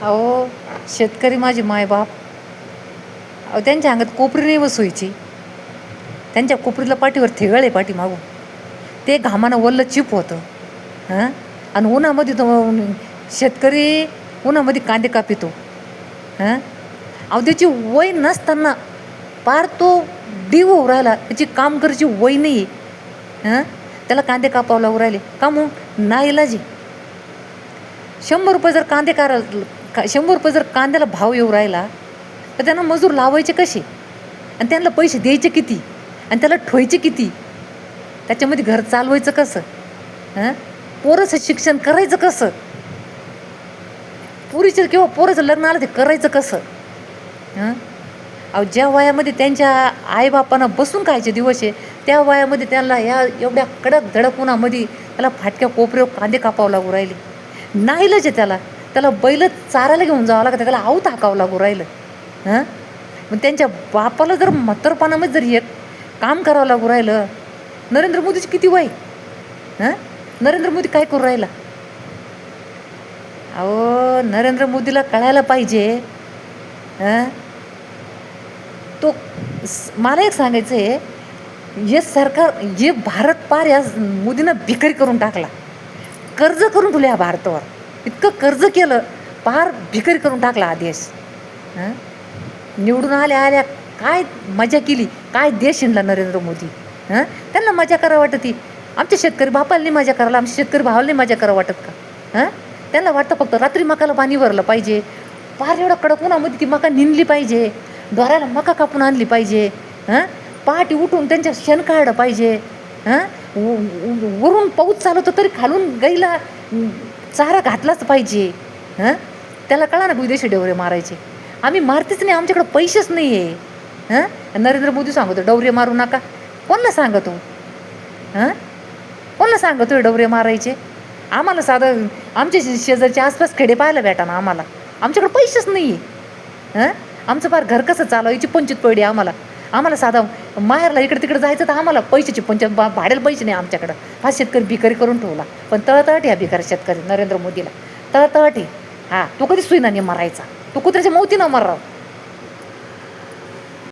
अहो, शेतकरी माझे मायबाप, अहो त्यांच्या अंगात कोपरी नाही बसवायची. त्यांच्या कोपरीला पाठीवर थिगळ आहे पाठीमागून. ते घामानं वल्ल चिप होतं. हां, आणि उन्हामध्ये तो शेतकरी उन्हामध्ये कांदे कापितो. हां, अहो त्याची वय नसताना पार तो डिव होऊ राहिला. त्याची काम करायची वय नाही आहे. हां, त्याला कांदे कापावं लागू राहिले का मग नाईलाजी. ₹100 जर कांदे ₹100 जर कांद्याला भाव येऊ राहिला तर त्यांना मजूर लावायचे कसे आणि त्यांना पैसे द्यायचे किती आणि त्याला ठेवायचे किती, त्याच्यामध्ये घर चालवायचं कसं, हां, पोराचं शिक्षण करायचं कसं, पुरीचं किंवा पोराचं लग्न आलं ते करायचं कसं. हां, अहो ज्या वयामध्ये त्यांच्या आईबापांना बसून खायचे दिवस आहे त्या वयामध्ये त्यांना या एवढ्या कडक धडक उन्हामध्ये त्याला फाटक्या कोपऱ्यावर कांदे कापावं लागू राहिले. नाईलाज आहे त्याला. त्याला बैल चारायला घेऊन जावं लागतं, त्याला आऊत हाकावं लागू राहिलं. हां, मग त्यांच्या बापाला जर म्हातारपणामध्ये जर एक काम करावं लागू राहिलं. नरेंद्र मोदीची किती वय. हां, नरेंद्र मोदी काय करू राहिला. अहो नरेंद्र मोदीला कळायला पाहिजे. हां, तो मला एक सांगायचं आहे, हे सरकार जे भारत पार या मोदीनं भिकारी करून टाकला. कर्ज करून ठेवलं या भारतावर. इतकं कर्ज केलं, पार भिकारी करून टाकला हा देश. हां, निवडून आल्या काय मजा केली, काय देश हिंडला नरेंद्र मोदी. हां, त्यांना मजा करावं वाटत. आमच्या शेतकरी बापाला नाही मजा करायला, आमच्या शेतकरी भावाला नाही मजा करावं वाटत का. हां, त्यांना वाटतं फक्त रात्री मकाला पाणी भरलं पाहिजे, पार एवढा कडक उन्हामध्ये ती मका निंदली पाहिजे, ढोराला मका कापून आणली पाहिजे. हां, पहाटे उठून त्यांच्या शेण काढलं पाहिजे. हां, वरून पाऊस चालवतो तरी खालून गाईला चारा घातलाच पाहिजे. हां, त्याला कळा ना विदेशी डवरे मारायचे. आम्ही मारतेच नाही, आमच्याकडे पैसेच नाही आहे. हां, नरेंद्र मोदी सांगतो डवरे मारू नका. कोणाला सांगतो. हां, कोणाला सांगतो डवरे मारायचे. आम्हाला साधं आमच्या शेजारच्या आसपास खेडे पाहायला भेटा ना आम्हाला. आमच्याकडे पैसेच नाही आहे. हां, आमचं फार घर कसं चालवायची पंचित पडली आम्हाला. आम्हाला साधा माहेरला इकडे तिकडे जायचं तर आम्हाला पैशाची पंचायत भाड्याला पैसे नाही आमच्याकडं. हा शेतकरी भिकारी करून ठेवला. पण तळतळाट ह्या भिकारी शेतकरी नरेंद्र मोदीला तळतळाट. हां, तो कधी सुईना नाही मरायचा. तो कुत्र्याच्या मौतीनं मराव.